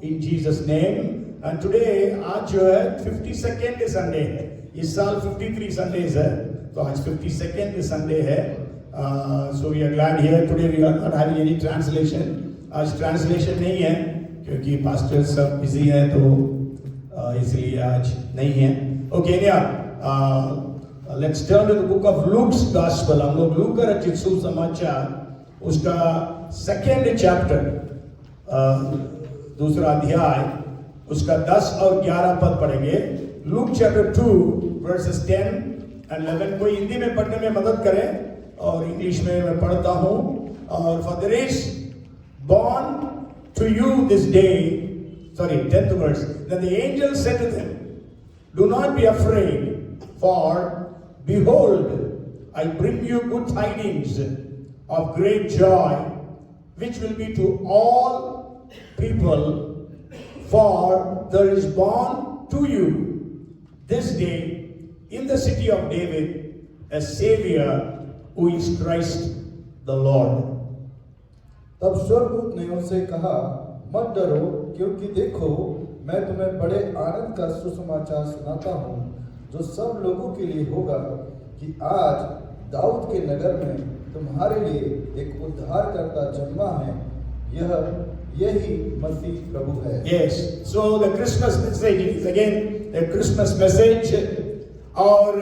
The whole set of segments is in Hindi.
in Jesus name. And today आज जो है 52nd संडे है. इस साल 53 संडेज है, तो आज 52nd संडे है. So we are glad here today. We are not having any translation. आज ट्रांसलेशन नहीं है क्योंकि पास्टर सब बिजी हैं, तो इसलिए आज नहीं है. Okay, yeah. Let's turn to the book of Luke's Gospel. हम लोग लूका रचित सुसमाचार उसका 2nd chapter, दूसरा अध्याय, उसका 10 और 11 पद पढ़ेंगे. Luke chapter 2 verses 10 and 11. कोई हिंदी में पढ़ने में मदद करें और इंग्लिश में मैं पढ़ता हूँ. और for there is born to you this day, 10th verse. Then the angel said to them, do not be afraid, for behold, I bring you good tidings of great joy, which will be to all people. For there is born to you this day in the city of David a Savior, who is Christ the Lord. तब स्वर्गदूत ने उनसे कहा, मत डरो, क्योंकि देखो मैं तुम्हें बड़े आनंद का सुसमाचार सुनाता हूँ, जो सब लोगों के लिए होगा, कि आज दाऊद के नगर में तुम्हारे लिए एक उद्धारकर्ता जन्मा है. यही मसीह प्रभु है. Yes, so the Christmas message is again a Christmas message. और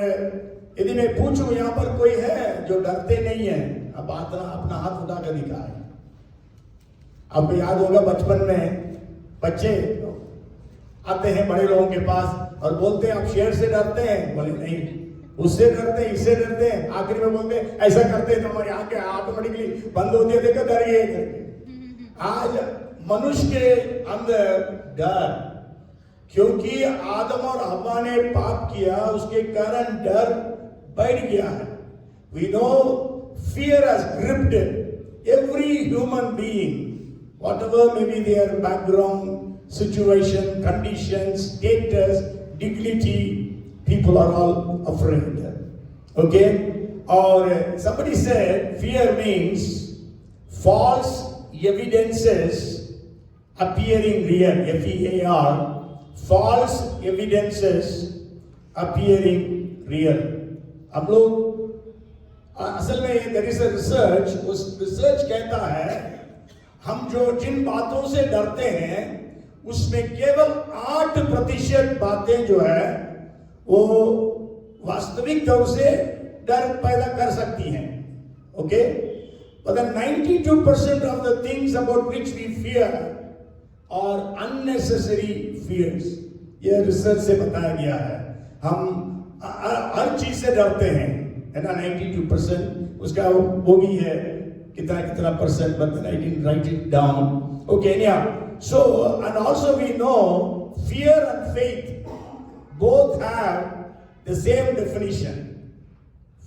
यदि मैं पूछूं यहाँ पर कोई है जो डरते नहीं है, अब अपना हाथ उठा कर दिखाए. आपको याद होगा बचपन में बच्चे आते हैं बड़े लोगों के पास और बोलते हैं आप शेर से डरते हैं? बोले नहीं, उससे डरते हैं, इससे डरते हैं. आखिर में बोलते हैं ऐसा करते हैं तो हमारी आंखें ऑटोमेटिकली बंद होती है, देखो डर गए करके. आज मनुष्य के अंदर डर, क्योंकि आदम और हव्वा ने पाप किया, उसके कारण डर बढ़ गया है. We know fear has gripped every human being, whatever may be their background, situation, condition, status, dignity, people are all afraid. Okay? Or somebody said fear means false evidences appearing real. F-E-A-R. False evidences appearing real. हम लोग असल में there is a research, उस रिसर्च कहता है हम जो जिन बातों से डरते हैं उसमें केवल 8% बातें जो है वो वास्तविक तौर से डर पैदा कर सकती हैं. Okay, but the 92% of the things about which we fear are unnecessary fears. यह रिसर्च से बताया गया है. हम हर चीज से डरते हैं, है ना. 92% उसका वो भी है कितना percent, but I didn't write it down. Okay, yeah. So, and also we know fear and faith both have the same definition.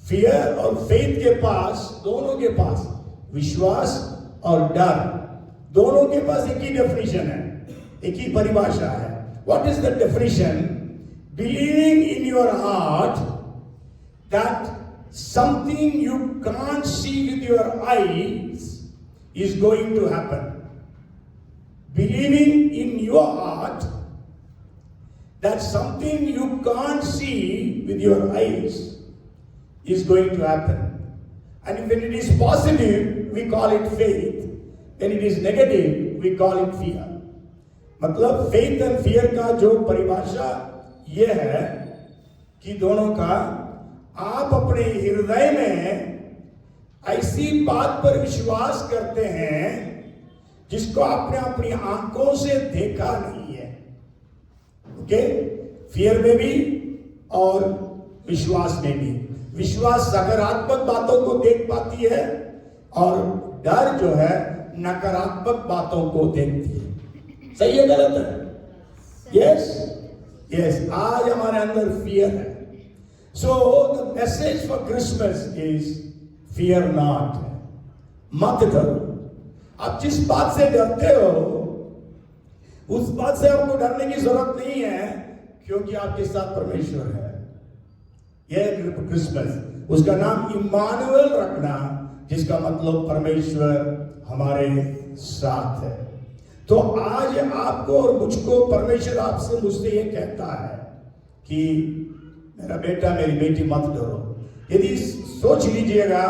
Fear और faith के पास, दोनों के पास, विश्वास और डर, दोनों के पास एक ही definition है, एक ही परिभाषा है. What is the definition? Believing in your heart that something you can't see with your eyes is going to happen. Believing in your heart that something you can't see with your eyes is going to happen. And when it is positive, we call it faith. When it is negative, we call it fear. मतलब faith and fear का जो परिभाषा ये है कि दोनों का आप अपने हृदय में ऐसी बात पर विश्वास करते हैं जिसको आपने अपनी आंखों से देखा नहीं है. ओके, फियर में भी और विश्वास में भी. विश्वास सकारात्मक बातों को देख पाती है और डर जो है नकारात्मक बातों को देखती है. सही है गलत है? यस यस, आज हमारे अंदर फियर है. So the message for Christmas is fear not. मत डरो. आप जिस बात से डरते हो उस बात से आपको डरने की जरूरत नहीं है, क्योंकि आपके साथ परमेश्वर है. यह क्रिसमस, उसका नाम इम्मानुएल रखना, जिसका मतलब परमेश्वर हमारे साथ है. तो आज आपको और मुझको परमेश्वर आपसे मुझसे ये कहता है कि मेरा बेटा मेरी बेटी मत डरो। यदि सोच लीजिएगा,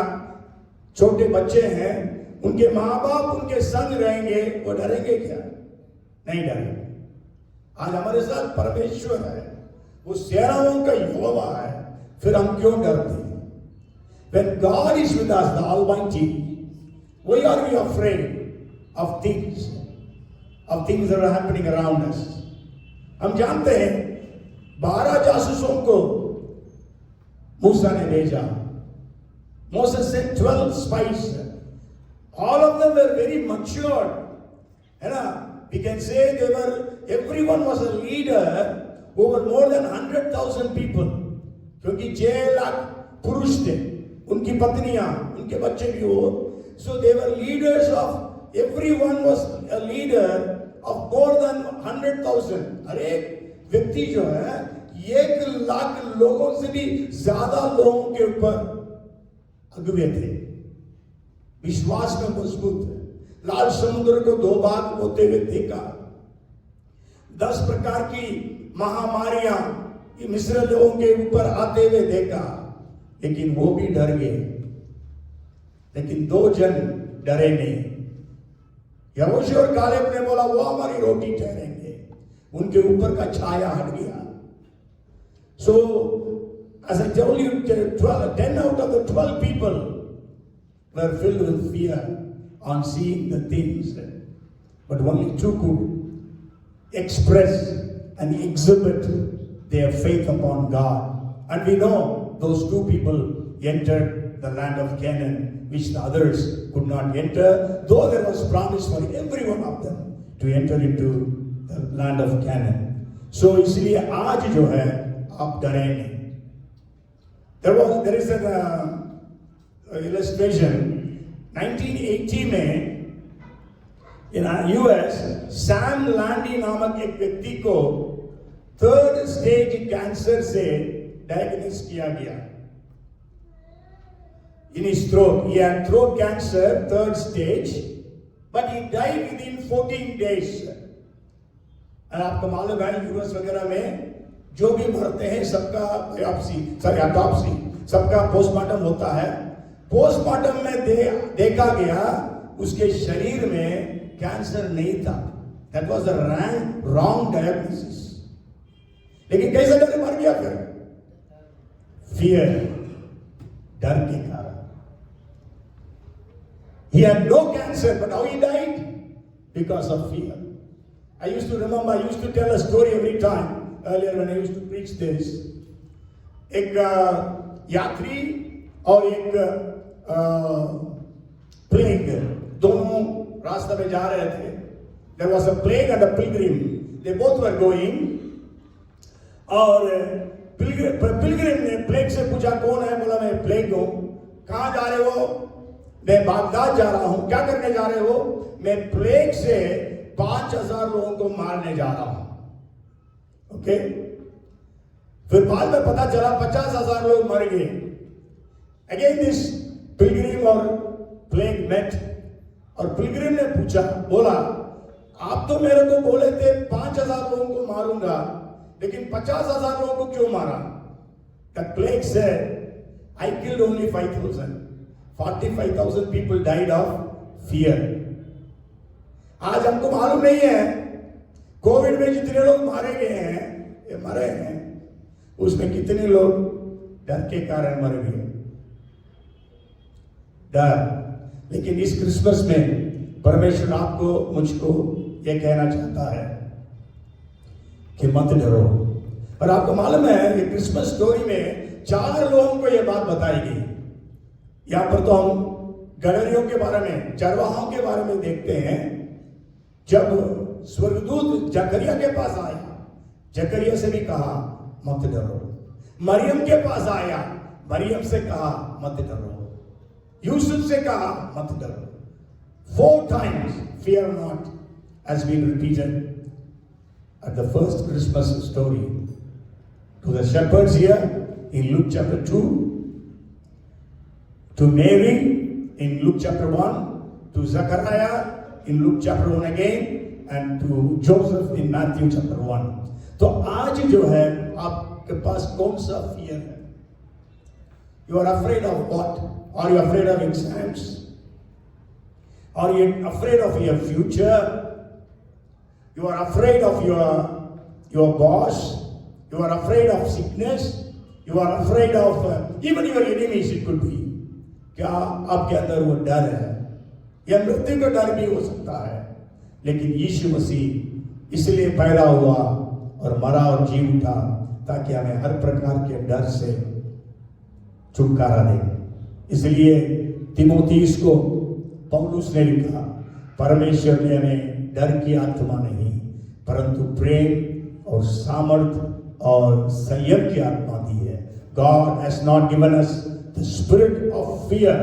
छोटे बच्चे हैं, उनके माँ बाप उनके संग रहेंगे, वो डरेंगे क्या? नहीं डरेंगे। आज हमारे साथ परमेश्वर है, वो सेनाओं का यहोवा है, फिर हम क्यों डरते हैं? When God is with us, the Almighty, why are we afraid of things that are happening around us? हम जानते हैं 12 जासूसों को मूसा ने भेजा। Moses sent 12 spies. All of them were very matured. है ना? We can say everyone was a leader over more than 100,000 people. क्योंकि 6 लाख पुरुष थे, उनकी पत्नियां, उनके बच्चे भी हो। So they were leaders of, everyone was a leader of more than 100,000. हर एक व्यक्ति जो है 1 लाख लोगों से भी ज्यादा लोगों के ऊपर अगुवे थे, विश्वास में मजबूत थे। लाल समुद्र को 2 भाग होते हुए देखा, 10 प्रकार की महामारियां मिस्र लोगों के ऊपर आते हुए देखा, लेकिन वो भी डर गए। लेकिन 2 जन डरे नहीं। यहोशू और कालेब ने बोला वो हमारी रोटी ठहरेंगे, उनके ऊपर का छाया हट गया। So as I told you, 10 out of the 12 people were filled with fear on seeing the things, but only 2 could express and exhibit their faith upon God. And we know those 2 people entered the land of Canaan, which the others could not enter, though there was promise for every one of them to enter into the land of Canaan. So इसलिए आज जो है आप डरे नहीं। There is an illustration 1980 में in US सैम लैंडी नामक एक व्यक्ति को 3rd स्टेज कैंसर से डायग्नोस किया गया। In his throat, he had throat cancer, 3rd stage, but he died within 14 days. और आपको मालूम है यूएस वगैरह में जो भी मरते हैं सबका ऑटोप्सी, सबका पोस्टमार्टम होता है। पोस्टमार्टम में देखा गया उसके शरीर में कैंसर नहीं था। That was a wrong diagnosis. लेकिन कैसे डर मर गया फिर? Fear, डर के कारण। He had no cancer, but how he died? Because of fear. I used to tell a story every time earlier when I used to preach this. एक यात्री और एक प्लेग दोनों रास्ते में जा रहे थे। There was a plague and a pilgrim. They both were going. और पिलग्रिम ने प्लेग से पूछा कौन है? बोला मैं प्लेग हूं। कहां जा रहे हो? मैं बागदाद जा रहा हूं। क्या करने जा रहे हो? मैं प्लेग से 5,000 लोगों को मारने जा रहा हूं। ओके, फिर बाद में पता चला 50,000 लोग मर गए। अगेन दिस पिलग्रिम और प्लेग मेट, और पिलग्रिम ने पूछा, बोला आप तो मेरे को बोले थे 5,000 लोगों को मारूंगा, लेकिन 50,000 लोगों को क्यों मारा? The plague said, I killed only 5,000. 45,000 people died of fear. आज हमको मालूम नहीं है कोविड में जितने लोग मारे गए हैं, ये मरे हैं, उसमें कितने लोग डर के कारण मर गए। डर। लेकिन इस क्रिसमस में परमेश्वर आपको मुझको ये कहना चाहता है कि मत डरो। और आपको मालूम है ये क्रिसमस स्टोरी में 4 लोगों को ये बात बताई गई। यहां पर तो हम गडरियों के बारे में, चरवाहों के बारे में देखते हैं। जब स्वर्गदूत जकरिया के पास आया, जकरिया से भी कहा मत डरो। मरियम के पास आया, मरियम से कहा मत डरो। यूसुफ से कहा मत डरो। 4 times fear not has been repeated at the first Christmas story to the shepherds here in Luke chapter 2, to Mary in Luke chapter 1, to Zechariah in Luke chapter 1 again, and to Joseph in Matthew chapter 1. तो आज जो है आपके पास कौन सा फियर है? You are afraid of what? Are you afraid of exams? Are you afraid of your future? You are afraid of your boss? You are afraid of sickness? You are afraid of even your enemies, it could be. क्या आपके अंदर वो डर है? या मृत्यु का डर भी हो सकता है। लेकिन यीशु मसीह इसलिए पैदा हुआ और मरा और जी उठा ताकि हमें हर प्रकार के डर से छुटकारा दे। इसलिए तीमुथियुस को पौलुस ने लिखा, परमेश्वर ने हमें डर की आत्मा नहीं परंतु प्रेम और सामर्थ और संयम की आत्मा दी है। God has not given us the spirit of fear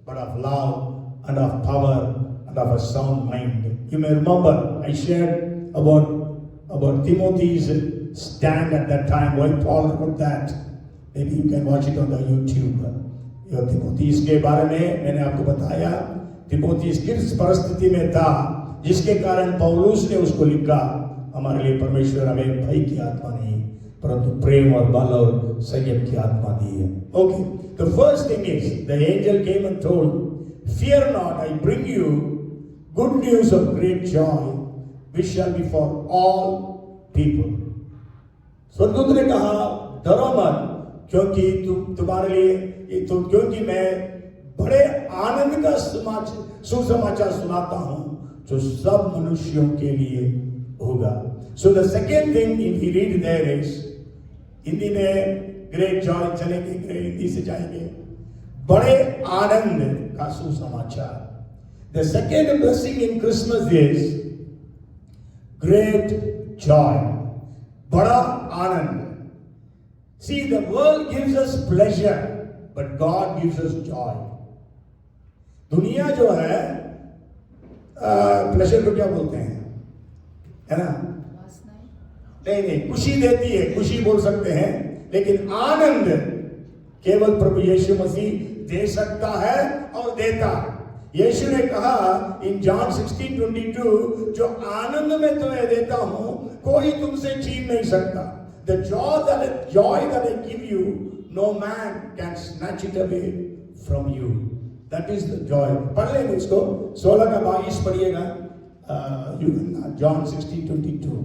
but of love and of power and of a sound mind. You may remember I shared about Timothy's stand at that time, why Paul wrote that. Maybe you can watch it on the YouTube. तीमुथियुस के बारे में मैंने आपको बताया, तीमुथियुस किस परिस्थिति में था जिसके कारण पौलुस ने उसको लिखा, हमारे लिए परमेश्वर हमें भय की आत्मा नहीं परंतु प्रेम और बल और संयम की आत्मा दी है। Okay, the first thing is the angel came and told, fear not, I bring you good news of great joy which shall be for all people. स्वर्गदूत ने कहा, डरो मत क्योंकि तुम्हारे लिए क्योंकि मैं बड़े आनंद का सुसमाचार सुनाता हूं जो सब मनुष्यों के लिए होगा। So the second thing if we read there is, Hindi में ग्रेट जॉय चलेंगे, हिंदी से जाएंगे, बड़े आनंद का सुसमाचार। The second blessing in Christmas is great joy, बड़ा आनंद। See, the world gives us pleasure, but God gives us joy. दुनिया जो है प्लेजर को क्या बोलते हैं, है ना? नहीं, खुशी देती है, खुशी बोल सकते हैं, लेकिन आनंद केवल प्रभु यीशु मसीह दे सकता है और देता है। यीशु ने कहा इन जॉन 16:22, जो आनंद में तुम्हें देता हूं कोई तुमसे छीन नहीं सकता। The joy that I give you, no man can snatch it away from you. That is the joy. पढ़ लेंगे इसको, 16 का 22 पढ़िएगा, जॉन 16:22।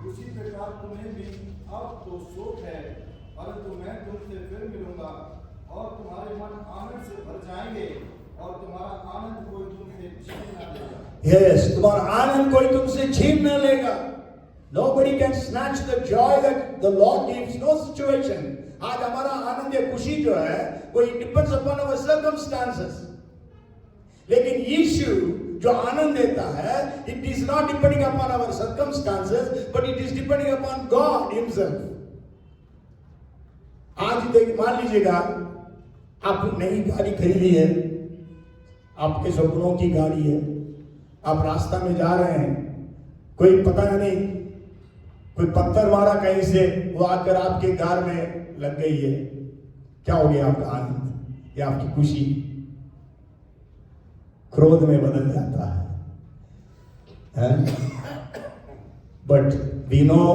उसी प्रकार तुम्हें भी अब तो शोक है परंतु मैं तुमसे फिर मिलूंगा और तुम्हारे मन आनंद से भर जाएंगे और तुम्हारा आनंद कोई तुमसे छीन न लेगा। Yes, तुम्हारा आनंद कोई तुमसे छीन न लेगा। Nobody can snatch the joy that the Lord gives. No situation. आज हमारा आनंद या खुशी जो है वो depends upon our circumstances. लेकिन यीशु जो आनंद देता है, it is not depending upon our circumstances, but it is depending upon God Himself. आज देखिए, मान लीजिएगा आप नई गाड़ी खरीदी है, आपके सपनों की गाड़ी है, आप रास्ता में जा रहे हैं, कोई पता नहीं, कोई पत्थर मारा कहीं से, वो आकर आपके कार में लग गई है, क्या हो गया आपका आनंद या आपकी खुशी? क्रोध में बदल जाता है। But we know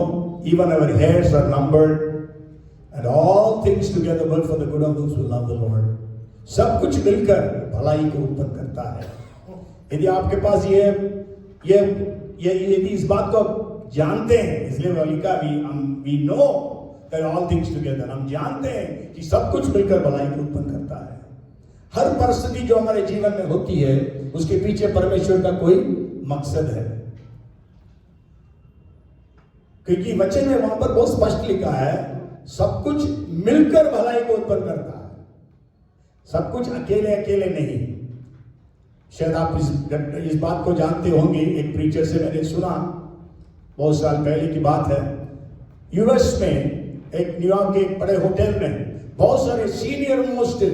even our hairs are numbered and all things together work for the good of those who love the Lord. सब कुछ मिलकर भलाई को उत्पन्न करता है। यदि आपके पास ये यदि इस बात को जानते हैं, इसलिए वो लिखा we know that all things together, हम जानते हैं कि सब कुछ मिलकर भलाई को उत्पन्न करता है। हर परिस्थिति जो हमारे जीवन में होती है उसके पीछे परमेश्वर का कोई मकसद है, क्योंकि वचन में वहां पर बहुत स्पष्ट लिखा है सब कुछ मिलकर भलाई को उत्पन्न करता है, सब कुछ अकेले अकेले नहीं। शायद आप इस बात को जानते होंगे, एक प्रीचर से मैंने सुना, बहुत साल पहले की बात है, यूएस में एक न्यूयॉर्क के एक बड़े होटल में बहुत सारे senior most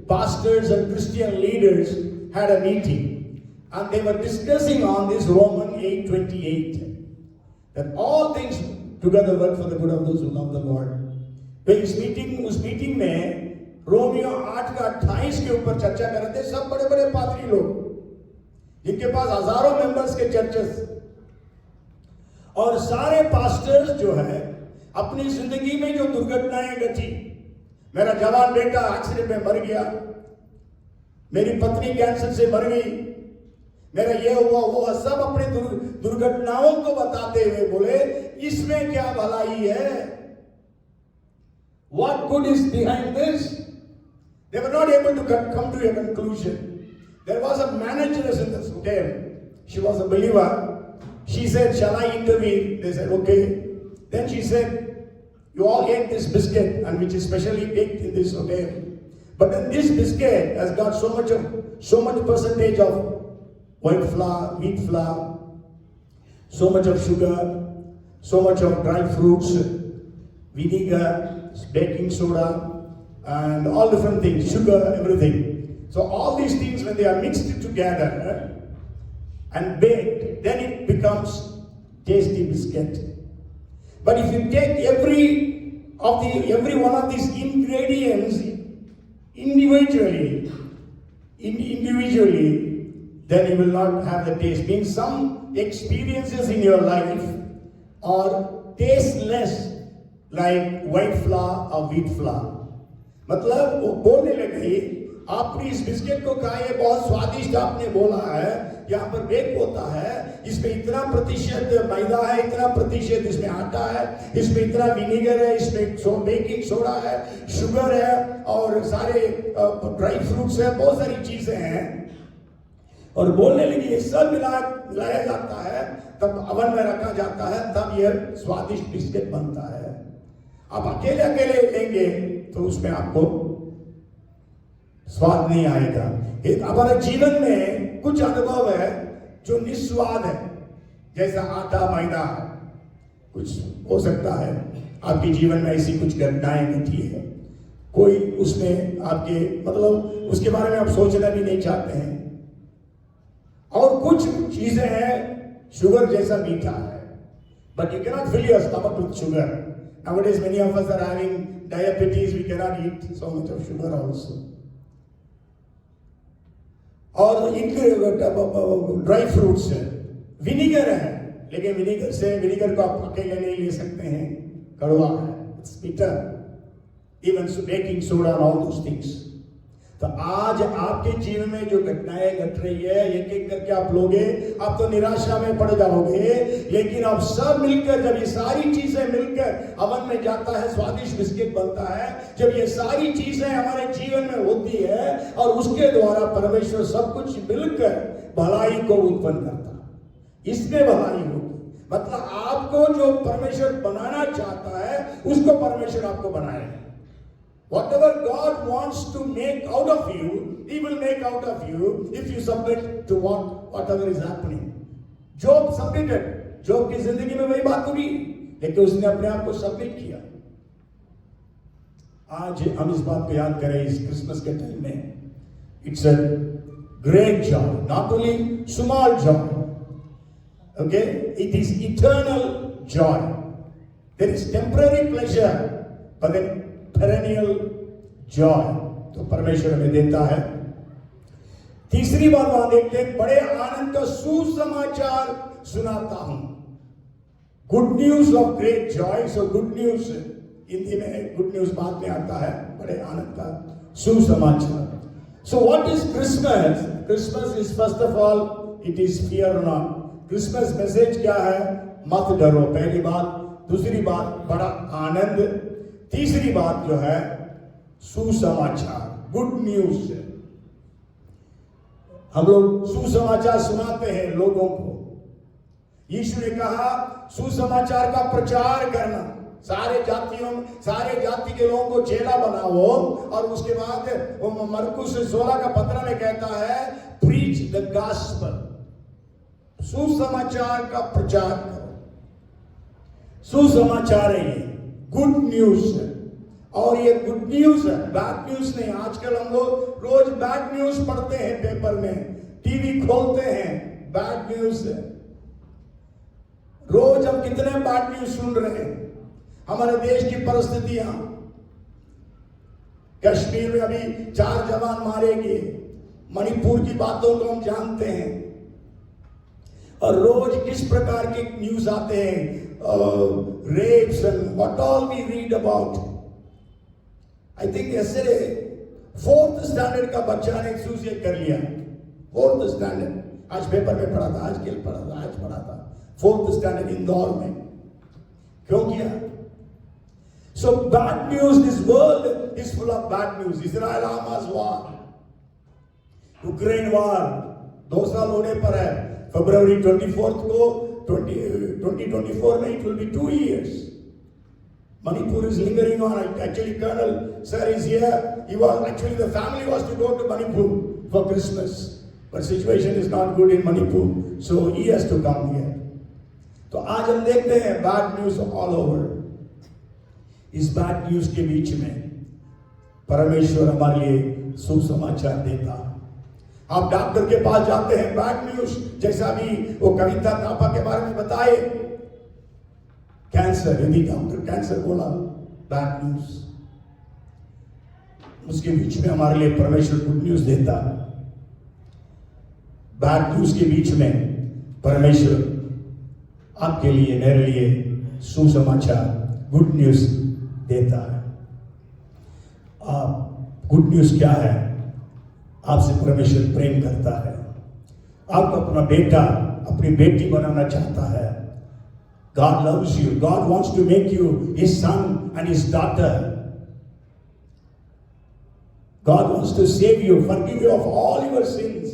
pastors and Christian leaders had a meeting and they were discussing on this Romans 8:28. that all things together work for the good of those who love the Lord. तो उस मीटिंग में रोमियो 8:28 के ऊपर चर्चा कर रहे थे सब बड़े बड़े पादरी लोग, जिनके पास हजारों मेंबर्स के चर्चेस, और सारे पास्टर्स जो है अपनी जिंदगी में जो दुर्घटनाएं घटी, मेरा जवान बेटा एक्सीडेंट में मर गया, मेरी पत्नी कैंसर से मर गई, मेरा ये हुआ वो हुआ, सब अपने दुर्घटनाओं को बताते हुए बोले इसमें क्या भलाई है? What good is behind this? They were not able to come to a conclusion. There was a manageress in this hotel. She was a believer. She said, "Shall I intervene?" They said, "Okay." Then she said, "You all ate this biscuit, and which is specially baked in this hotel. But then this biscuit has got so much percentage of white flour, wheat flour, so much of sugar, so much of dry fruits, vinegar, baking soda, and all different things, sugar, everything. So all these things, when they are mixed together and baked, then it becomes tasty biscuit. But if you take every one of these ingredients individually, then you will not have the taste." Means some experiences in your life are tasteless like white flour or wheat flour. मतलब वो बोलने लगी, आपने इस बिस्किट को खाए, बहुत स्वादिष्ट आपने बोला है, यहाँ पर बेक होता है, इसमें इतना प्रतिशत मैदा है, इतना प्रतिशत इसमें आटा है, इसमें इतना विनेगर है, इसमें बेकिंग सोडा है, शुगर है, और सारे ड्राई फ्रूट्स है, बहुत सारी चीजें हैं, और बोलने लगी ये सब मिलाया जाता है, तब अवन में रखा जाता है, तब यह स्वादिष्ट बिस्किट बनता है। आप अकेले अकेले लेंगे तो उसमें आपको स्वाद नहीं आएगा। हमारे जीवन में कुछ अनुभव है जो निस्वाद है, जैसा आटा मैदा, कुछ हो सकता है आपके जीवन में ऐसी कुछ घटनाएं घटी है, कोई उसमें आपके मतलब उसके बारे में आप सोचना भी नहीं चाहते हैं, और कुछ चीजें हैं शुगर जैसा मीठा है, but you cannot fill your stomach with sugar. Nowadays many of us are having diabetes, we cannot eat so much of sugar also. और इनके ड्राई फ्रूट्स है, विनीगर है, लेकिन विनीगर को आप अकेले नहीं ले सकते हैं, कड़वा है, it's bitter, even baking soda and all those things. तो आज आपके जीवन में जो घटनाएं घट रही है, एक एक करके आप लोगे, आप तो निराशा में पड़ जाओगे, लेकिन आप सब मिलकर, जब ये सारी चीजें मिलकर अवन में जाता है, स्वादिष्ट बिस्किट बनता है, जब ये सारी चीजें हमारे जीवन में होती है और उसके द्वारा परमेश्वर सब कुछ मिलकर भलाई को उत्पन्न करता है, इसमें भलाई होगी। मतलब आपको जो परमेश्वर बनाना चाहता है उसको परमेश्वर आपको बनाएगा। Whatever God wants to make out of you, He will make out of you if you submit to whatever is happening. Job submitted. Job की जिंदगी में वही बात हुई, लेकिन उसने अपने आप को सबमिट किया। आज हम इस बात को याद करें इस क्रिसमस के टाइम में। It's a great joy, not only small joy. Okay, it is eternal joy. There is temporary pleasure, but then perennial joy तो परमेश्वर हमें देता है। तीसरी बात वहां देखते हैं, बड़े आनंद का सुसमाचार सुनाता हूं। Good news of great Joy. So good news Hindi में गुड न्यूज बाद में आता है, बड़े आनंद का सुसमाचार। So what is Christmas? Christmas is first of all it is fear not. Christmas message क्या है? मत डरो, पहली बात। दूसरी बात बड़ा आनंद। तीसरी बात जो है सुसमाचार, गुड न्यूज। हम लोग सुसमाचार सुनाते हैं लोगों को। यीशु ने कहा सुसमाचार का प्रचार करना, सारे जाति के लोगों को चेला बनाओ, और उसके बाद वो मरकुस 16 का 15 में कहता है प्रीच द गॉस्पेल, सुसमाचार का प्रचार करो। सुसमाचार है ये, गुड न्यूज है, और ये गुड न्यूज है, बैड न्यूज नहीं। आजकल हम लोग रोज बैड न्यूज पढ़ते हैं, पेपर में टीवी खोलते हैं, बैड न्यूज है। रोज हम कितने बैड न्यूज सुन रहे हैं। हमारे देश की परिस्थितियां, कश्मीर में अभी 4 जवान मारे गए, मणिपुर की बातों को हम जानते हैं, और रोज किस प्रकार के न्यूज आते हैं, rapes and what all we read about. I think yesterday 4th standard का बच्चा ने सुसाइड कर लिया। 4th स्टैंडर्ड, आज पेपर में पढ़ा था, आज कल पढ़ा था, आज पढ़ा था। 4th स्टैंडर्ड इंदौर में। क्यों किया? So bad news, this world is full of bad news. Israel Hamas war, Ukraine वार 2 साल होने पर है। फरवरी 24 को 2024 में it will be 2 years. Manipur is lingering on. Actually, Colonel Sir is here. The family was to go to Manipur for Christmas, but situation is not good in Manipur, so he has to come here. तो आज हम देखते हैं बैड न्यूज ऑल ओवर। इस बैड न्यूज के बीच में परमेश्वर हमारे लिए सुसमाचार देता। आप डॉक्टर के पास जाते हैं, बैड न्यूज, जैसा भी वो कविता थापा के बारे में बताए, कैंसर, यदि डॉक्टर कैंसर बोला, बैड न्यूज। उसके बीच में हमारे लिए परमेश्वर गुड न्यूज देता है। बैड न्यूज के बीच में परमेश्वर आपके लिए, मेरे लिए सुसमाचार, गुड न्यूज देता है। आप गुड न्यूज क्या है? आपसे परमेश्वर प्रेम करता है, आपको अपना बेटा, अपनी बेटी बनाना चाहता है। God loves you. God wants to make you his son and his daughter. God wants to save you, forgive you of all your sins.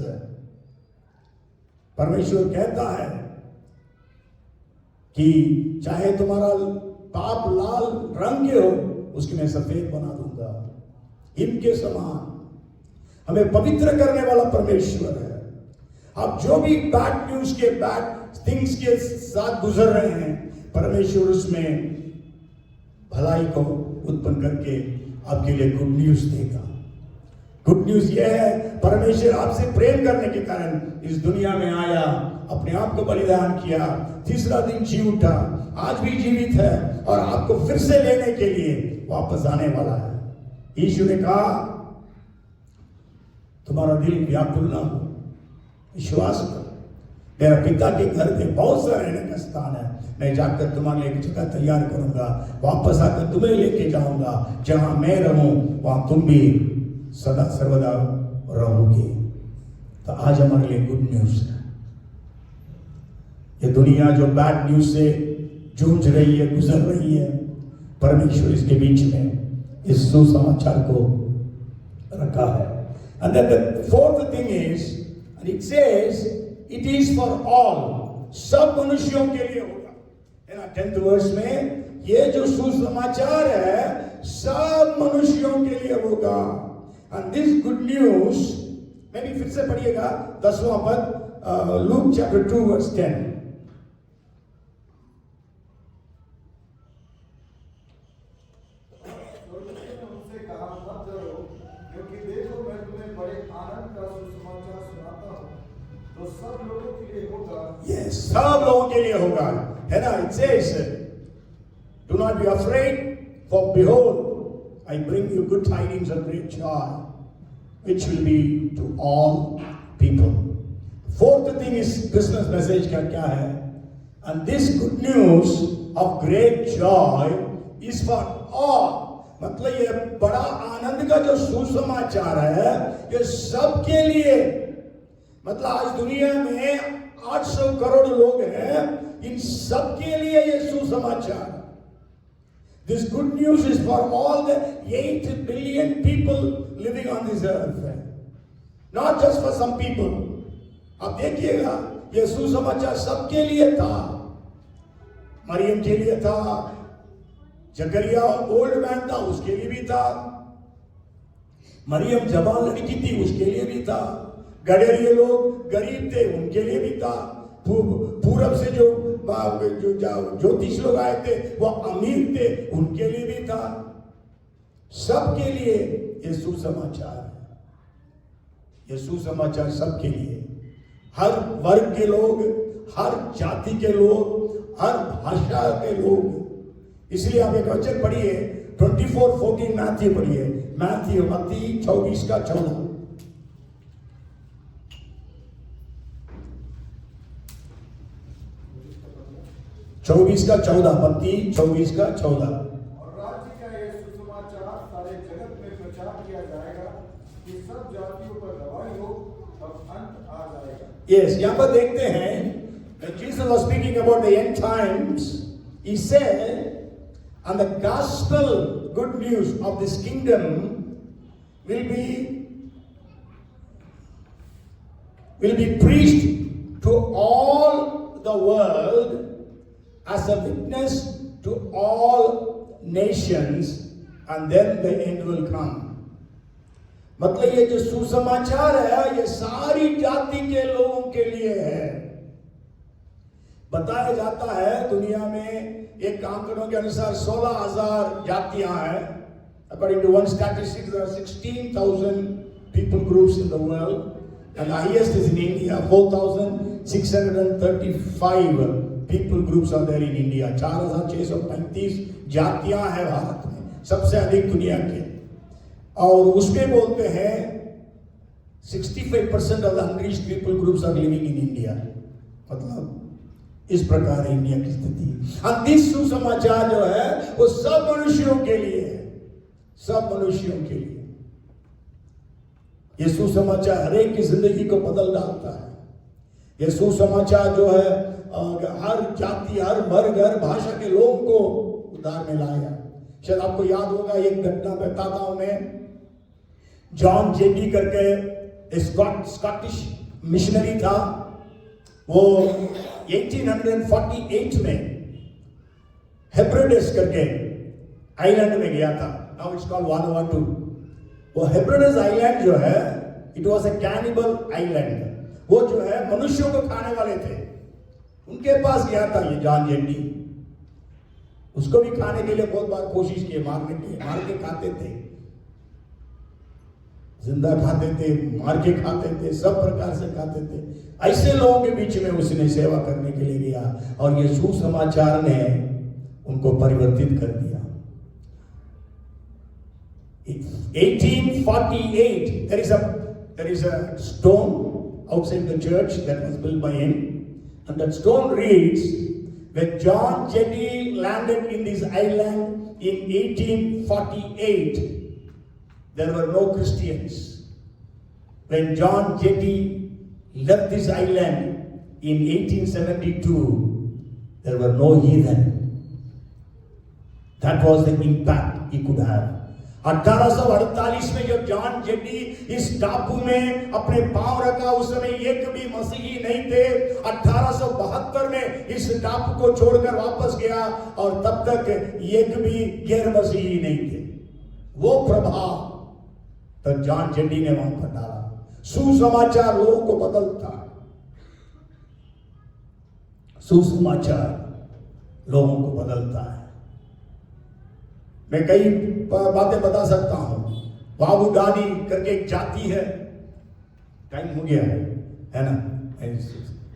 परमेश्वर कहता है कि चाहे तुम्हारा पाप लाल रंग के हो, उसकी मैं सफेद बना दूंगा, हिम के समान। हमें पवित्र करने वाला परमेश्वर है। आप जो भी बैड न्यूज के, बैड थिंग्स के साथ गुजर रहे हैं, परमेश्वर उसमें भलाई को उत्पन्न करके आपके लिए गुड न्यूज देगा। गुड न्यूज यह है, परमेश्वर आपसे प्रेम करने के कारण इस दुनिया में आया, अपने आप को बलिदान किया, 3रा दिन जी उठा, आज भी जीवित है और आपको फिर से लेने के लिए वापस आने वाला है। यीशु ने कहा, तुम्हारा दिल व्याकुल ना हो, विश्वास करो, मेरा पिता के घर में बहुत सा रहने का स्थान है, मैं जाकर तुम्हारे लिए एक जगह तैयार करूंगा, वापस आकर तुम्हें लेके जाऊंगा, जहां मैं रहूं वहां तुम भी सदा सर्वदा रहोगे। तो आज हमारे लिए गुड न्यूज है। ये दुनिया जो बैड न्यूज से जूझ रही है, गुजर रही है, परमेश्वर इसके बीच में इस सुसमाचार को रखा है। And then the 4th thing is, and it says, it is for all, सब मनुष्यों के लिए होगा। है ना, 10th वर्ष में ये जो सुसमाचार है सब मनुष्यों के लिए होगा। And this good news, मैं भी फिर से पढ़िएगा 10वां पद, लूक चैप्टर 2 वर्स 10। उनसे कहा, मत डरो, क्योंकि देखो मैं तुम्हें बड़े आनंद का सुसमाचार सुनाता हूँ, जो सब लोगों के लिए होगा। Yes, सब लोगों के लिए होगा। है ना, it says, do not be afraid, for behold, I bring you good tidings of great joy, which will be to all people. 4th thing is Christmas message का क्या है? And this good news of great joy is for all. मतलब ये बड़ा आनंद का जो सुसमाचार है, ये सबके लिए। मतलब आज दुनिया में 800 करोड़ लोग हैं, इन सबके लिए ये सुसमाचार। This good news is for all the 8 billion people living on this earth, not just for some people. आप देखिएगा, ये सुसमाचार सबके लिए था। मरियम के लिए था, जकरिया ओल्ड मैन था, उसके लिए भी था, मरियम जवान लड़की थी, उसके लिए भी था, गडेरिये लोग गरीब थे, उनके लिए भी था, पूरब से जो ज्योतिष लोग आए थे वो अमीर थे, उनके लिए भी था। सबके लिए ये सुसमाचार है। ये सुसमाचार सबके लिए, हर वर्ग के लोग, हर जाति के लोग, हर भाषा के लोग। इसलिए आप एक वचन पढ़िए 24:14 मैथ्यू पढ़िए, मैथ्यू मत्ती 24:14। 24:14 मत्ती 24:14। और राज्य का ये सुसमाचार सारे जगत में प्रचार किया जाएगा कि सब जातियों पर गवाही हो, तब अंत आ जाएगा। Yes, यहाँ पर देखते हैं when Jesus was speaking about the end times, he said, and the gospel, good news of this kingdom will be preached to all the world as a witness to all nations, and then the end will come. मतलब ये जो सुसमाचार है ये सारी जाति के लोगों के लिए है। बताया जाता है दुनिया में एक आंकड़ों के अनुसार 16,000 जातियां हैं। According to one statistics, there are 16,000 people groups in the world, and the highest is in India. 4,635 people groups are there in India. 4,635 जातियां हैं भारत में, सबसे अधिक दुनिया के। और उसमें बोलते हैं 65% of the unreached people groups are living in India। मतलब इस प्रकार इंडिया की स्थिति। अंतिम सुसमाचार जो है वो सब मनुष्यों के लिए है, सब मनुष्यों के लिए। ये सुसमाचार हर एक की जिंदगी को बदल डालता है। ये सुसमाचार जो है हर जाति, हर वर्ग, हर भाषा के लोगों को उद्धार में लाया। शायद आपको याद होगा एक घटना बताता हूं मैं। जॉन जेडी करके स्कॉटिश मिशनरी था। वो 1848 में हेब्रिडेस करके आइलैंड में गया था। Now it's called Vanuatu. वो हेब्रिडेस आइलैंड जो है it was a cannibal island. वो जो है मनुष्यों को खाने वाले थे। उनके पास गया था ये जॉन जेडी। उसको भी खाने के लिए बहुत बार कोशिश की, मार के खाते थे, जिंदा खाते थे, मार के खाते थे, सब प्रकार से खाते थे। ऐसे लोगों के बीच में उसने सेवा करने के लिए गया और ये सुसमाचार ने उनको परिवर्तित कर दिया। 1848 there is a stone outside the church that was built by him, and that stone reads, when John Jetty landed in this island in 1848, there were no Christians. When John Jetty left this island in 1872, there were no heathen. That was the impact he could have. 1848 में जब जॉन जेडी इस टापू में अपने पांव रखा, उस समय एक भी मसीही नहीं थे। 1872 में इस टापू को छोड़कर वापस गया और तब तक एक भी गैर मसीही नहीं थे। वो प्रभाव तो जॉन जेडी ने वहां पर डाला। सुसमाचार लोगों को बदलता है, सुसमाचार लोगों को बदलता है। मैं कई बातें बता सकता हूं। बाबूदानी करके एक जाति है, टाइम हो गया है ना?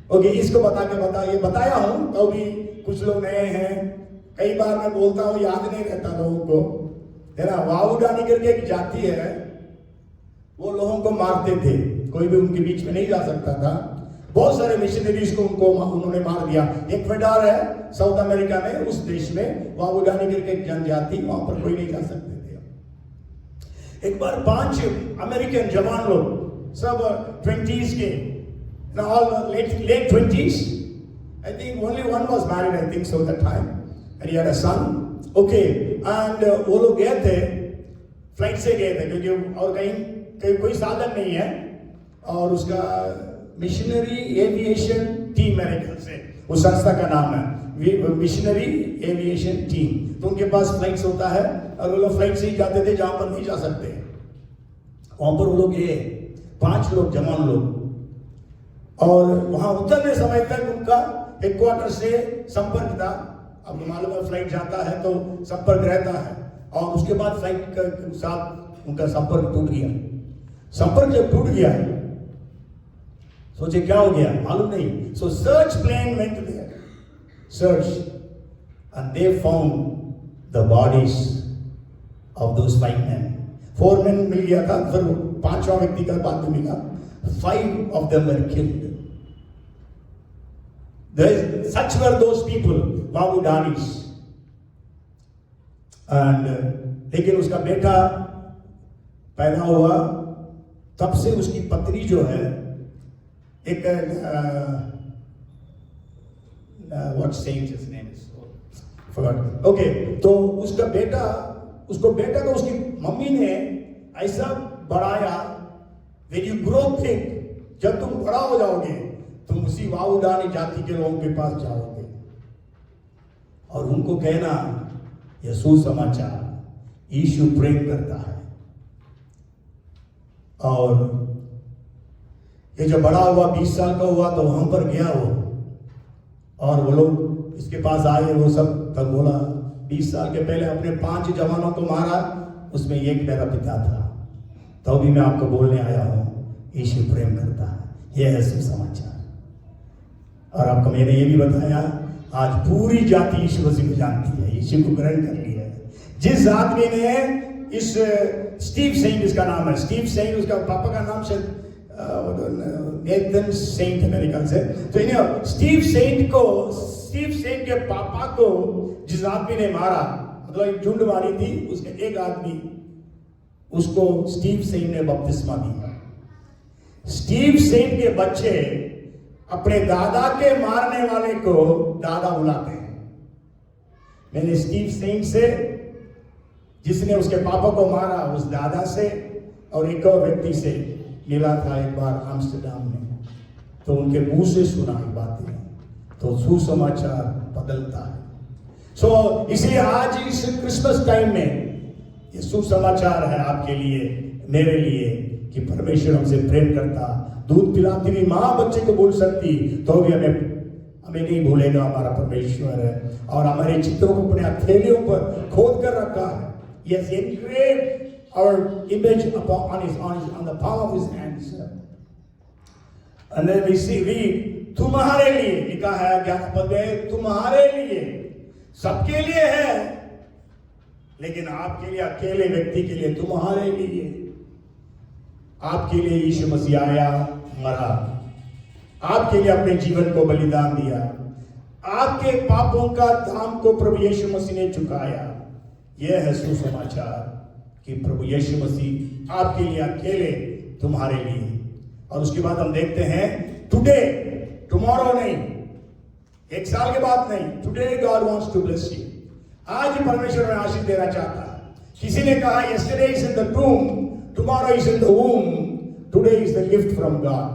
ओके, इसको बताया हूं तो भी कुछ लोग नए हैं। कई बार मैं बोलता हूं, याद नहीं रहता लोगों को, है ना? बाबूदानी करके एक जाति है, वो लोगों को मारते थे, कोई भी उनके बीच में नहीं जा सकता था। बहुत सारे मिशनरीज को उन्होंने मार दिया। इक्वेडोर है साउथ अमेरिका में, उस देश में बाबूदानी करके एक जनजाति, वहां पर कोई नहीं जा सकते थे। एक बार 5 अमेरिकन जवान लोग, सब 20s के, all late 20s, I think only one was married, I think so that time, and he had a son. Okay, एंड वो लोग गए थे, फ्लाइट से गए थे, क्योंकि और कहीं कोई साधन नहीं है। और उसका मिशनरी एविएशन टीम, मेरे ख्याल से उस संस्था का नाम है मिशनरी एविएशन टीम। तो उनके पास फ्लाइट्स होता है और वो लोग फ्लाइट से ही जाते थे जहां पर नहीं जा सकते। वहां पर वो लोग गए, 5 लोग, जवान लोग, और वहां उतरने समय तक उनका हेडक्वार्टर से संपर्क था। अब मालूम है फ्लाइट जाता है तो संपर्क रहता है, और उसके बाद फ्लाइट के साथ उनका संपर्क टूट गया। संपर्क जब टूट गया, सोचे क्या हो गया, मालूम नहीं। So search plane went there, searched and they found the bodies of those 5 men. 4 men मिल गया था, फिर 5वां व्यक्ति का बाद में मिला. 5 of them were killed. Such were those people, Vavudanis. And लेकिन उसका बेटा पैदा हुआ, तब से उसकी पत्नी जो है एक what saint his name is forgot. Okay, तो उसका बेटा, उसको बेटा को उसकी मम्मी ने ऐसा बढ़ाया, when you grow big, जब तुम बड़ा हो जाओगे तुम उसी वाउदानी जाति के लोगों के पास जाओगे और उनको कहना यीशु समाचार, यीशु प्रेम करता है. और ये जो बड़ा हुआ 20 साल का हुआ तो वहां पर गया वो, और वो लोग इसके पास आए, वो सब तब बोला 20 साल के पहले अपने 5 जवानों को मारा, उसमें एक मेरा पिता था. तो भी मैं आपको बोलने आया हूं यीशु प्रेम करता है. यह है सुसमाचार. और आपको मैंने ये भी बताया आज पूरी जाति यीशु मसीह को जानती है, यीशु को ग्रहण कर लिया है. जिस आदमी ने इस स्टीव सेंट, इसका नाम है स्टीव सेंट, उसका पापा का नाम से नेथन सेंट अमेरिकन से. तो इन्हें स्टीव सेंट के पापा को जिस आदमी ने मारा, मतलब एक झुंड मारी थी, उसके एक आदमी उसको स्टीव सेंट ने बपतिस्मा दिया. स्टीव सेंट के बच्चे अपने दादा के मारने वाले को दादा बुलाते हैं. मैंने स्टीव सेंट से, जिसने उसके पापा को मारा, उस दादा से और एक और व्यक्ति से मिला था एक बार आम्स्टरडम में. तो उनके मुंह से सुना बातें, तो सुसमाचार बदलता है. सो इसलिए आज इस क्रिसमस टाइम में ये सुसमाचार है आपके लिए, मेरे लिए, कि परमेश्वर हमसे प्रेम करता. दूध पिलाती हुई माँ बच्चे को भूल सकती, तो भी हमें नहीं भूलेगा. हमारा परमेश्वर है और हमारे चित्रों को अपने हथेलियों पर खोद कर रखा है. He has engraved our image on the palm of his hands. And then we read, तुम्हारे लिए लिखा है ज्ञान पद में, तुम्हारे लिए, सबके लिए है, लेकिन आपके लिए, अकेले व्यक्ति के लिए, तुम्हारे लिए, आपके लिए यीशु मसीह आया, मरा, आपके लिए अपने जीवन को बलिदान दिया, आपके पापों का दाम को प्रभु यीशु मसीह ने चुकाया. यह है सुसमाचार कि प्रभु यीशु मसीह आपके लिए, अकेले तुम्हारे लिए. और उसके बाद हम देखते हैं टुडे, टुमारो नहीं, एक साल के बाद नहीं, today God wants to bless you. आज परमेश्वर में आशीष देना चाहता है. किसी ने कहा yesterday is in the tomb, tomorrow is in the womb, today is the gift from God.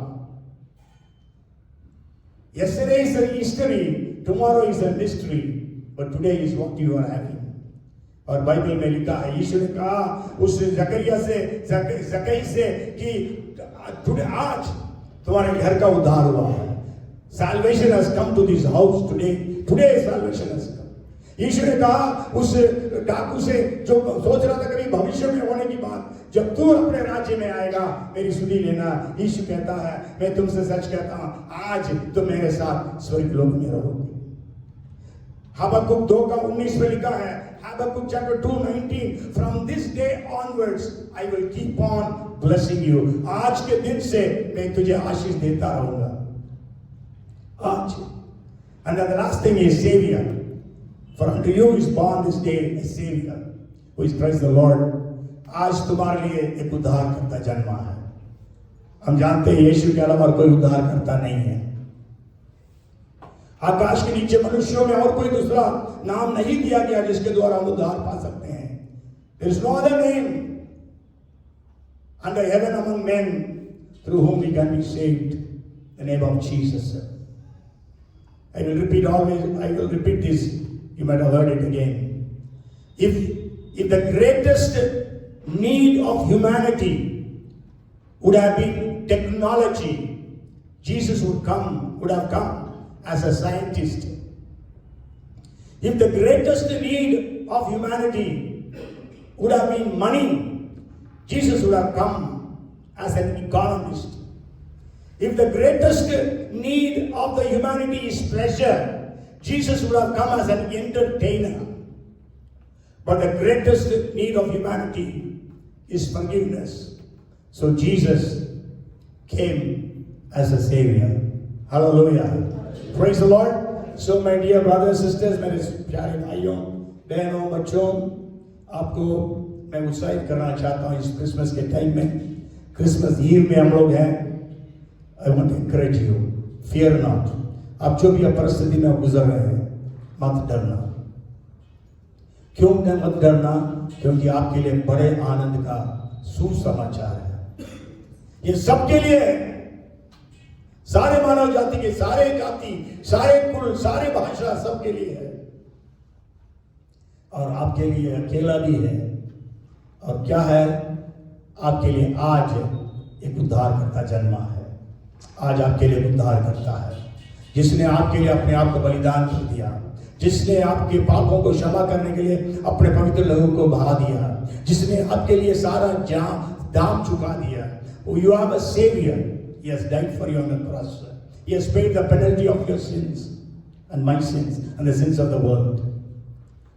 Yesterday is the history, tomorrow is a mystery, but today is what you are having. और बाइबल में लिखा है, यीशु ने कहा उस जकई से कि टुडे, आज तुम्हारे घर का उद्धार हुआ है. Salvation has come to this house today. Today salvation has come. यीशु ने कहा उस डाकू से जो सोच रहा था कभी भविष्य में होने की बात, जब तू अपने राज्य में आएगा मेरी सुधि लेना. यीशु कहता है मैं तुमसे सच कहता हूं, आज तुम मेरे साथ स्वर्ग लोक में रहोगे. हबक्कुक 2:19 में लिखा है, Habakkuk chapter 2:19, from this day onwards I will keep on blessing you. आज के दिन से मैं तुझे आशीष देता रहूंगा. आज. And then the last thing is Savior. For unto you is born this day a Savior, who is Christ the Lord. आज तुम्हारे लिए एक उद्धारकर्ता जन्मा है. हम जानते हैं यीशु के अलावा कोई उद्धारकर्ता नहीं है. आकाश के नीचे मनुष्यों में और कोई दूसरा नाम नहीं दिया गया जिसके द्वारा हम उद्धार पा सकते हैं. There is no other name under heaven among men through whom we can be saved. The name of Jesus. I will repeat this. You might have heard it again. If the greatest need of humanity would have been technology, Jesus would have come as a scientist. If the greatest need of humanity would have been money, Jesus would have come as an economist. If the greatest need of the humanity is pleasure, Jesus would have come as an entertainer. But the greatest need of humanity is forgiveness. So Jesus came as a savior. Hallelujah. Praise the Lord. So my dear brothers and sisters, मेरे प्यारे भाइयों, बहनों, बच्चों, आपको मैं उत्साहित करना चाहता हूँ इस क्रिसमस के टाइम में, क्रिसमस ईव में हम लोग हैं। I want to encourage you, fear not. आप जो भी परिस्थिति में गुजर रहे हैं, मत डरना। क्यों मत डरना? क्योंकि आपके लिए बड़े आनंद का सुसमाचार है। ये सबके लिए है, सारे मानव जाति के, सारे जाति, सारे कुल, सारे भाषा, सबके लिए है। और आपके लिए अकेला भी है। और क्या है? आपके लिए आज एक उद्धारकर्ता जन्मा है। आज आपके लिए उद्धार करता है, जिसने आपके लिए अपने आप को बलिदान कर दिया, जिसने आपके पापों को क्षमा करने के लिए अपने पवित्र लहू को बहा दिया, जिसने आपके लिए सारा दाम चुका दिया। You have a savior. He has died for you on the cross. He has paid the penalty of your sins and my sins and the sins of the world.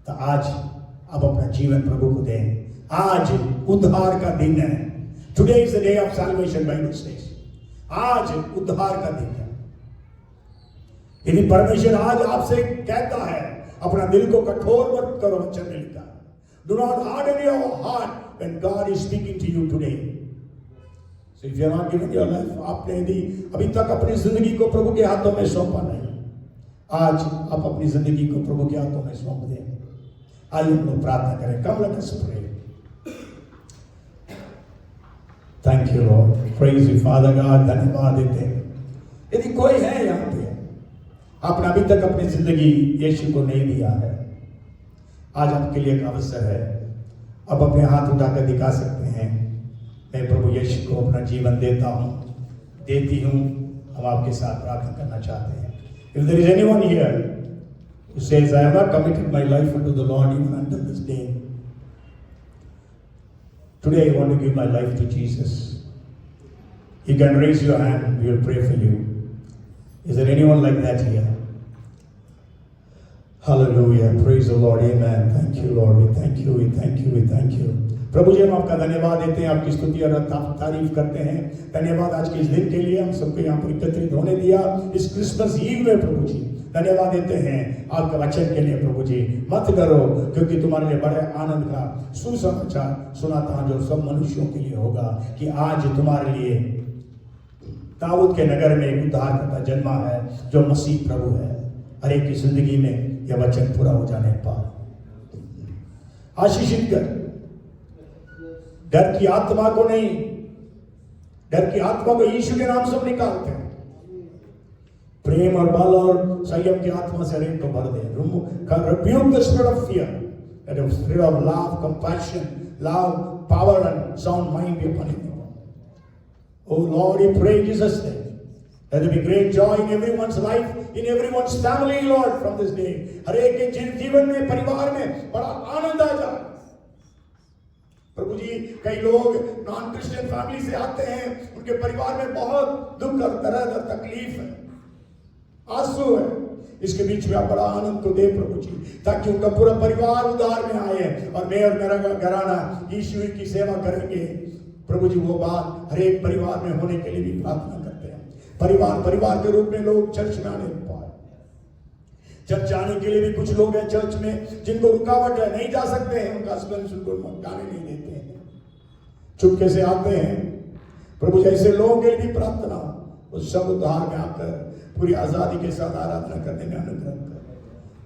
तो आज आप अपना जीवन प्रभु को दें। आज उद्धार का दिन है। Today is the day of salvation, Bible says. आज उद्धार का दिन है। यदि परमेश्वर आज आपसे कहता है, अपना दिल को कठोर मत करो, वचन में लिखा है, Do not harden your heart when God is speaking to you today. So if you have not given your life, आपने यदि अभी तक अपनी जिंदगी को प्रभु के हाथों में सौंपा नहीं, आज आप अपनी जिंदगी को प्रभु के हाथों में सौंप दें। आइए हम लोग प्रार्थना करें। Come let us pray. Thank you Lord. Praise you Father God. धन्यवाद देते हैं। यदि कोई है यहाँ पे, आपने अभी तक अपनी जिंदगी यीशु को नहीं दिया है, आज आपके लिए एक अवसर है। आप अपने हाथ उठाकर दिखा सकते हैं, मैं प्रभु यीशु को अपना जीवन देता हूँ, देती हूँ। हम आपके साथ प्रार्थना करना चाहते हैं। If there is anyone here who says, I have not committed my life unto the Lord even until this day, today I want to give my life to Jesus. You can raise your hand, we will pray for you. Is there anyone like that here? Hallelujah. Praise the Lord. Amen. Thank you Lord. We thank you. We thank you. We thank you. प्रभु जी, हम आपका धन्यवाद देते हैं, आपकी स्तुति और तारीफ करते हैं। धन्यवाद आज के इस दिन के लिए, हम सबको यहाँ पर एकत्रित होने दिया इस क्रिसमस ईव में। प्रभु जी धन्यवाद देते हैं आपके वचन के लिए। प्रभु जी मत डरो, क्योंकि तुम्हारे लिए बड़े आनंद का सुसमाचार सुनाता हूँ, जो सब मनुष्यों के लिए होगा, कि आज तुम्हारे लिए दाऊद के नगर में एक उद्धारकर्ता जन्मा है, जो मसीह प्रभु है। हर एक की जिंदगी में यह वचन पूरा हो जाने पर आशीषित कर। डर की आत्मा को नहीं, डर की आत्मा को यीशु के नाम से हम निकालते हैं। प्रेम और बल और संयम की आत्मा से हरेक को भर दे। Rebuke the spirit of fear, that the spirit of love, compassion, love, power and sound mind be upon you. Oh Lord, we pray in Jesus' name. Let there be great joy in everyone's life, in everyone's family, Lord, from this day. हर एक के जीवन में, परिवार में बड़ा आनंद आ जाए। प्रभु जी, कई लोग नॉन क्रिश्चियन फैमिली से आते हैं, उनके परिवार में बहुत दुख और दर्द और तकलीफ है, आंसू है। इसके बीच में आप बड़ा आनंद को दे प्रभु जी, ताकि उनका पूरा परिवार उद्धार में आए और मैं और मेरा घराना यीशु की सेवा करेंगे। प्रभु जी वो बात हर एक परिवार में होने के लिए भी प्रार्थना करते हैं। परिवार के रूप में लोग चर्च में आने पाए। चर्च जाने के लिए भी कुछ लोग हैं चर्च में जिनको रुकावट है, नहीं जा सकते हैं, उनका हस्बैंड उनको जाने नहीं देते हैं, चुपके से आते हैं। प्रभु जैसे लोगों के लिए भी प्रार्थना, उस सब उद्धार में आकर पूरी आजादी के साथ आराधना करने में अनुग्रह कर।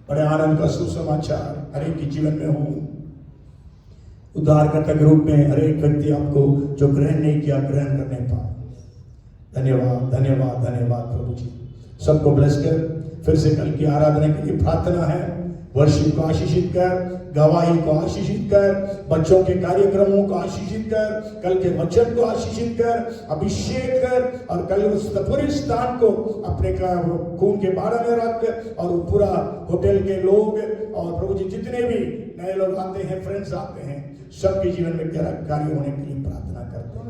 बड़े आनंद का सुसमाचार हर एक के जीवन में हो। उद्धारकर्ता के रूप में हर एक व्यक्ति आपको जो ग्रहण नहीं किया, ग्रहण करने पाए। धन्यवाद धन्यवाद धन्यवाद प्रभु जी। सबको ब्लेस कर। फिर से कल की आराधना के लिए प्रार्थना है। वर्शिप को आशीषित कर, गवाही को आशीषित कर, बच्चों के कार्यक्रमों को आशीषित कर, कल के वचन को आशीषित कर, अभिषेक कर, और कल उस पूरे स्थान को अपने खून के बाड़ा में रख, और पूरा होटल के लोग और प्रभु जी जितने भी नए लोग आते हैं, फ्रेंड्स आते हैं, सबके जीवन में कार्य होने के लिए प्रार्थना करते हैं।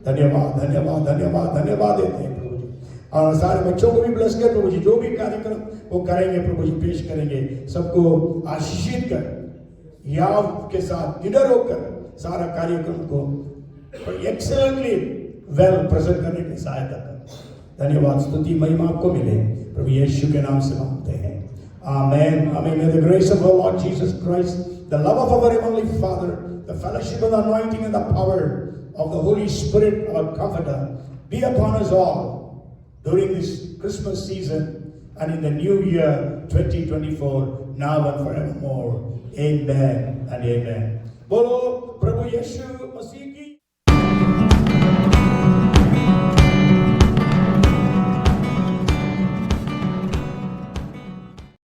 धन्यवाद धन्यवाद धन्यवाद धन्यवाद देते हैं प्रभु जी। और सारे बच्चों को भी ब्लेस कर प्रभु जी, जो भी कार्यक्रम वो करेंगे प्रभु जी, पेश करेंगे, सबको आशीषित कर, याव के साथ निडर होकर सारा कार्यक्रम को एक्सेलेंटली वेल प्रेजेंट करने की सहायता कर। धन्यवाद, स्तुति महिमा आपको मिले, प्रभु यीशु के नाम से मांगते हैं, आमेन, आमेन। May the grace of our Lord Jesus Christ, the love of our heavenly Father, the fellowship of the anointing and the power of the Holy Spirit, our Comforter, be upon us all during this Christmas season and in the new year 2024, now and forevermore. Amen and amen. बोलो प्रभु यीशु मसीह